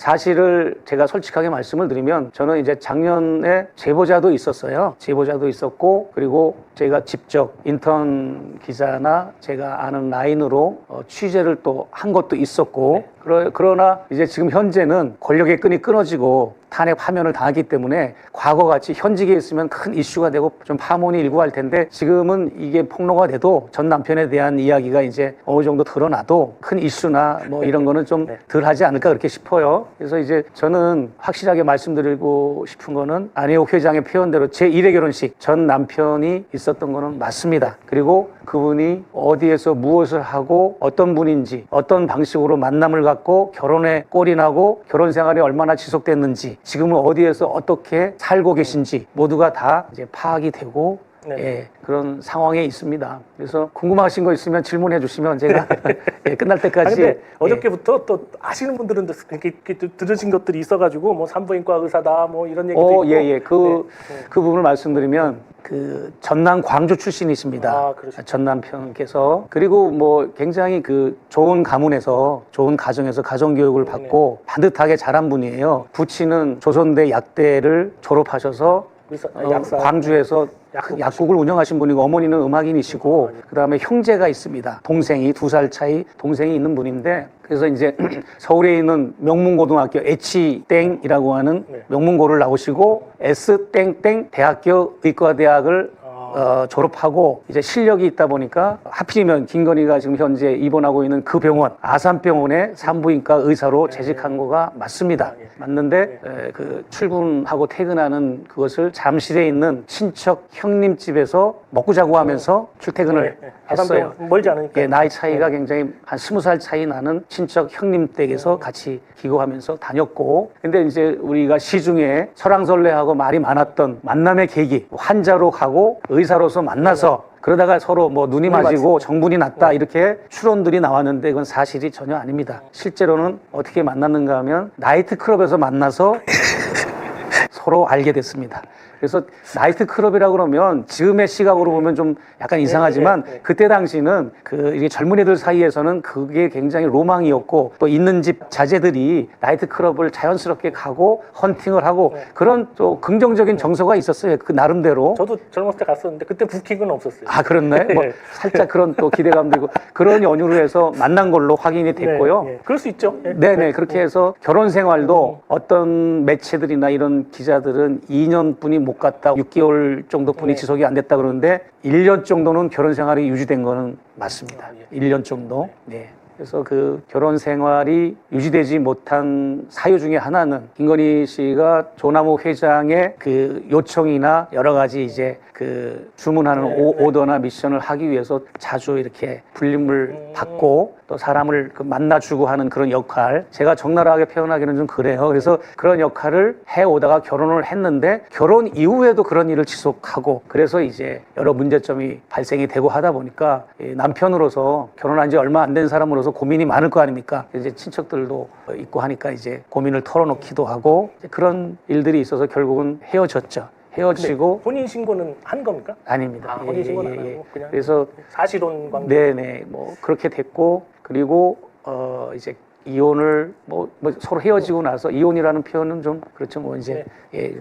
사실을 제가 솔직하게 말씀을 드리면 저는 이제 작년에 제보자도 있었어요. 제보자도 있었고 그리고 제가 직접 인턴 기자나 제가 아는 라인으로 취재를 또 한 것도 있었고 그러나 이제 지금 현재는 권력의 끈이 끊어지고 탄핵 파면을 당하기 때문에 과거같이 현직에 있으면 큰 이슈가 되고 좀 파문이 일고 할 텐데 지금은 이게 폭로가 돼도 전 남편에 대한 이야기가 이제 어느 정도 드러나도 큰 이슈나 뭐 이런 거는 좀 덜 하지 않을까 그렇게 싶어요. 그래서 이제 저는 확실하게 말씀드리고 싶은 거는 안혜옥 회장의 표현대로 제1회 결혼식 전 남편이 있었던 거는 맞습니다. 그리고 그분이 어디에서 무엇을 하고 어떤 분인지 어떤 방식으로 만남을 갖고 결혼에 꼴이 나고 결혼 생활이 얼마나 지속됐는지 지금은 어디에서 어떻게 살고 계신지 모두가 다 이제 파악이 되고 예, 그런 상황에 있습니다. 그래서 궁금하신 거 있으면 질문해 주시면 제가 예, 끝날 때까지. 근데 어저께부터 또 아시는 분들은 이렇게 들으신 것들이 있어가지고 뭐 산부인과 의사다 뭐 이런 얘기도 있고. 예. 그 부분을 말씀드리면 그 전남 광주 출신이십니다. 아, 전 남편께서. 그리고 뭐 굉장히 그 좋은 가문에서 좋은 가정에서 가정교육을 받고 반듯하게 자란 분이에요. 부친은 조선대 약대를 졸업하셔서 광주에서 약국을 운영하신 분이고 어머니는 음악인이시고 그다음에 형제가 있습니다. 동생이 2살 차이 동생이 있는 분인데 그래서 이제 서울에 있는 명문고등학교 H땡이라고 하는 명문고를 나오시고 S땡땡 대학교 의과대학을 졸업하고 이제 실력이 있다 보니까 하필이면 김건희가 지금 현재 입원하고 있는 그 병원 아산병원의 산부인과 의사로 재직한 거가 맞습니다. 맞는데 그 출근하고 퇴근하는 그것을 잠실에 있는 친척 형님 집에서 먹고 자고 하면서 출퇴근을 했어요. 멀지 않으니까. 예, 나이 차이가 굉장히 한 20살 차이 나는 친척 형님 댁에서 같이 기고하면서 다녔고 근데 이제 우리가 시중에 설왕설래하고 말이 많았던 만남의 계기 환자로 가고 의사로서 만나서 그러다가 서로 뭐 눈이 맞이고 정분이 났다 이렇게 추론들이 나왔는데 그건 사실이 전혀 아닙니다. 실제로는 어떻게 만났는가 하면 나이트클럽에서 만나서 서로 알게 됐습니다. 그래서 나이트클럽이라고 그러면 지금의 시각으로 보면 좀 약간 이상하지만 그때 당시는 그 이게 젊은이들 사이에서는 그게 굉장히 로망이었고 또 있는 집 자제들이 나이트클럽을 자연스럽게 가고 헌팅을 하고 그런 또 긍정적인 정서가 있었어요. 그 나름대로. 저도 젊었을 때 갔었는데 그때 부킹은 없었어요. 아, 그렇나요? 뭐 살짝 그런 또 기대감도 있고 그런 연유로 해서 만난 걸로 확인이 됐고요. 그럴 수 있죠. 네네. 그렇게 해서 결혼 생활도 어떤 매체들이나 이런 기자들은 2년뿐이 못 갔다 6개월 정도뿐이 지속이 안 됐다 그러는데 1년 정도는 결혼 생활이 유지된 거는 맞습니다. 1년 정도. 네. 그래서 그 결혼 생활이 유지되지 못한 사유 중에 하나는 김건희 씨가 조남우 회장의 그 요청이나 여러 가지 이제 그 주문하는 오더나 미션을 하기 위해서 자주 이렇게 불림을 받고 또 사람을 만나주고 하는 그런 역할 제가 적나라하게 표현하기는 좀 그래요. 그래서 그런 역할을 해오다가 결혼을 했는데 결혼 이후에도 그런 일을 지속하고 그래서 이제 여러 문제점이 발생이 되고 하다 보니까 남편으로서 결혼한 지 얼마 안 된 사람으로서 고민이 많을 거 아닙니까? 이제 친척들도 있고 하니까 이제 고민을 털어놓기도 하고 그런 일들이 있어서 결국은 헤어졌죠. 헤어지고 혼인 신고는 한 겁니까? 아닙니다. 혼인 신고는 안 하고 그냥 그래서 사실혼 관계. 네네 뭐 그렇게 됐고 그리고 이제 이혼을 뭐 서로 헤어지고 나서 이혼이라는 표현은 좀 그렇죠. 뭐 이제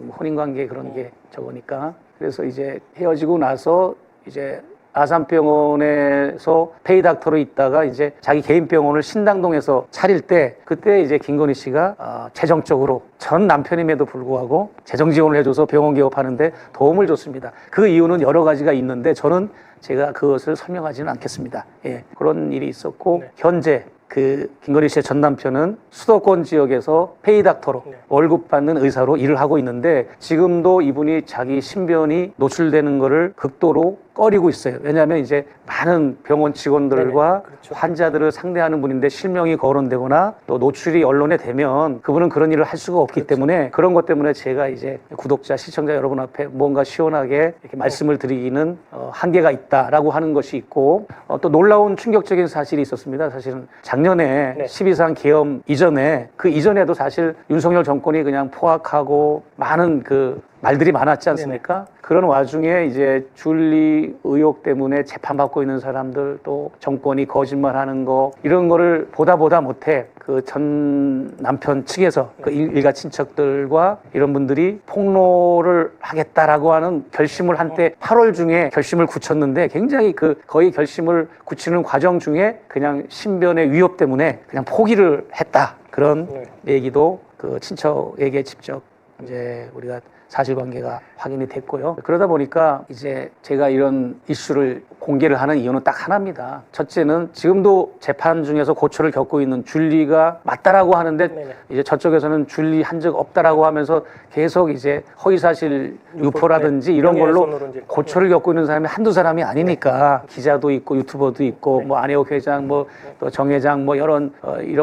뭐 혼인 관계 그런 게 적으니까 그래서 이제 헤어지고 나서 이제 아산병원에서 페이닥터로 있다가 이제 자기 개인 병원을 신당동에서 차릴 때 그때 이제 김건희 씨가 재정적으로 전 남편임에도 불구하고 재정 지원을 해줘서 병원 개업하는데 도움을 줬습니다. 그 이유는 여러 가지가 있는데 저는 제가 그것을 설명하지는 않겠습니다. 예, 그런 일이 있었고 현재 그 김건희 씨의 전 남편은 수도권 지역에서 페이닥터로 월급 받는 의사로 일을 하고 있는데 지금도 이분이 자기 신변이 노출되는 거를 극도로 꺼리고 있어요. 왜냐하면 이제 많은 병원 직원들과 환자들을 상대하는 분인데 실명이 거론되거나 또 노출이 언론에 되면 그분은 그런 일을 할 수가 없기 때문에 그런 것 때문에 제가 이제 구독자, 시청자 여러분 앞에 뭔가 시원하게 이렇게 말씀을 드리기는 한계가 있다라고 하는 것이 있고 또 놀라운 충격적인 사실이 있었습니다. 사실은 작년에 12.3 계엄 이전에 그 이전에도 사실 윤석열 정권이 그냥 포악하고 많은 그 말들이 많았지 않습니까? 그런 와중에 이제 줄리 의혹 때문에 재판받고 있는 사람들, 또 정권이 거짓말하는 거, 이런 거를 보다 못해 그 전 남편 측에서 그 일가 친척들과 이런 분들이 폭로를 하겠다라고 하는 결심을 한때 8월 중에 결심을 굳혔는데, 굉장히 그 거의 결심을 굳히는 과정 중에 그냥 신변의 위협 때문에 그냥 포기를 했다, 그런 얘기도 그 친척에게 직접 이제 우리가 사실관계가 확인이 됐고요. 그러다 보니까 이제 제가 이런 이슈를 공개를 하는 이유는 딱 하나입니다. 첫째는 지금도 재판 중에서 고초를 겪고 있는 줄리가 맞다라고 하는데, 이제 저쪽에서는 줄리 한 적 없다라고 하면서 계속 이제 허위사실 유포라든지 이런 걸로 고초를 겪고 있는 사람이 한두 사람이 아니니까, 기자도 있고 유튜버도 있고 뭐 안혜옥 회장, 뭐 또 정 회장, 뭐 이런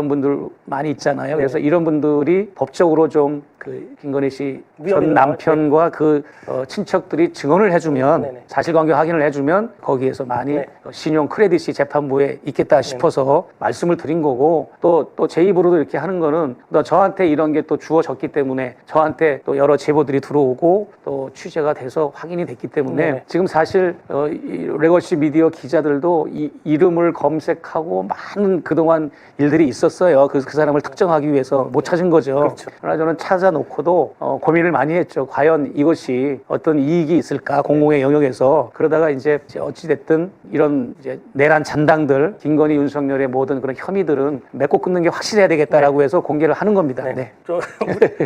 분들 많이 있잖아요. 그래서 이런 분들이 법적으로 좀 그 김건희 씨 전 남편과 그 친척들이 증언을 해주면, 사실관계 확인을 해주면 거기에서 많이 신용 크레딧이 재판부에 있겠다 싶어서 말씀을 드린 거고, 또 제 입으로도 이렇게 하는 거는, 또 저한테 이런 게 또 주어졌기 때문에, 저한테 또 여러 제보들이 들어오고 또 취재가 돼서 확인이 됐기 때문에 지금 사실 이 레거시 미디어 기자들도 이 이름을 검색하고 많은 그동안 일들이 있었어요. 그 사람을 특정하기 위해서 못 찾은 거죠. 그렇죠. 그러나 저는 찾아놓고도 고민을 많이 했죠. 과연 이것이 어떤 이익이 있을까, 공공의 영역에서. 그러다가 이제 어찌됐든 이런 이제 내란 잔당들, 김건희, 윤석열의 모든 그런 혐의들은 맺고 끊는 게 확실해야 되겠다라고 해서 공개를 하는 겁니다. 네.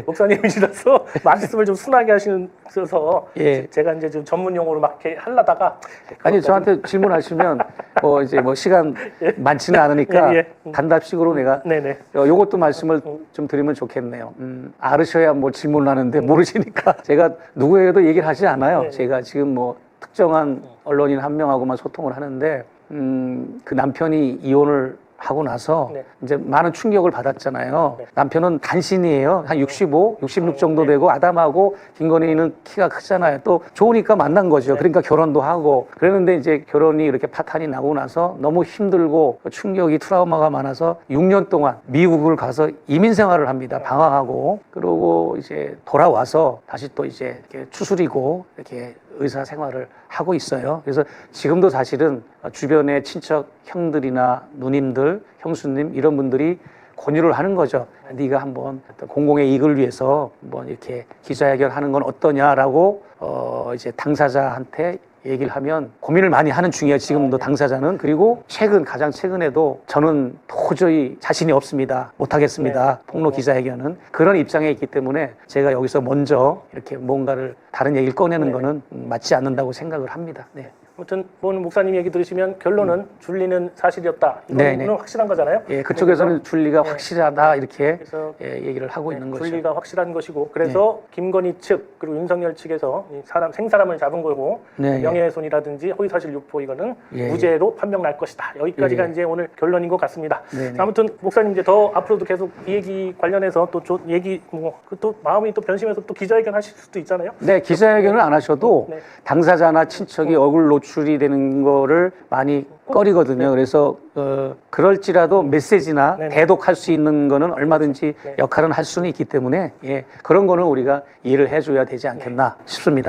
목사님이시라서 말씀을 좀 순하게 하시면서 예. 제가 이제 좀 전문 용어로 막 이렇게 하려다가, 아니, 저한테 질문하시면 뭐 이제 뭐 시간 많지는 않으니까 단답식으로 내가 요것도 말씀을 좀 드리면 좋겠네요. 알으셔야 뭐 질문을 하는데 모르시니까 제가 누구에게도 얘기를 하지 않아요. 제가 지금 뭐 특정한 언론인 한 명하고만 소통을 하는데, 그 남편이 이혼을 하고 나서 이제 많은 충격을 받았잖아요. 남편은 단신이에요. 한 65, 66 정도 되고 아담하고, 김건희는 키가 크잖아요. 또 좋으니까 만난 거죠. 그러니까 결혼도 하고. 그랬는데 이제 결혼이 이렇게 파탄이 나고 나서 너무 힘들고 충격이, 트라우마가 많아서 6년 동안 미국을 가서 이민 생활을 합니다. 방황하고. 그러고 이제 돌아와서 다시 또 이제 이렇게 추스리고 이렇게 의사 생활을 하고 있어요. 그래서 지금도 사실은 주변의 친척 형들이나 누님들, 형수님 이런 분들이 권유를 하는 거죠. 네가 한번 공공의 이익을 위해서 한번 이렇게 기자회견하는 건 어떠냐라고 이제 당사자한테 얘기를 하면 고민을 많이 하는 중이에요. 지금도 당사자는. 그리고 가장 최근에도 저는 도저히 자신이 없습니다. 못하겠습니다. 폭로 기자회견은. 그런 입장에 있기 때문에 제가 여기서 먼저 이렇게 뭔가를 다른 얘기를 꺼내는 거는 맞지 않는다고 생각을 합니다. 네. 아무튼 오늘 목사님 얘기 들으시면 결론은 줄리는 사실이었다. 이거는 확실한 거잖아요. 예, 그쪽에서는 줄리가 확실하다 이렇게 얘기를 하고 있는 거죠. 줄리가 확실한 것이고, 그래서 김건희 측 그리고 윤석열 측에서 이 생사람을 잡은 거고, 명예훼손이라든지 허위사실 유포 이거는 무죄로 판명 날 것이다. 여기까지가 이제 오늘 결론인 것 같습니다. 아무튼 목사님 이제 더 앞으로도 계속 이 얘기 관련해서 또 얘기 또 마음이 또 변심해서 또 기자회견 하실 수도 있잖아요. 네, 기자회견을 안 하셔도 당사자나 친척이 얼굴 노출이 되는 거를 많이 꺼리거든요. 그래서 그럴지라도 메시지나 대독할 수 있는 거는 얼마든지 역할은 할 수는 있기 때문에 그런 거는 우리가 이해를 해줘야 되지 않겠나 싶습니다.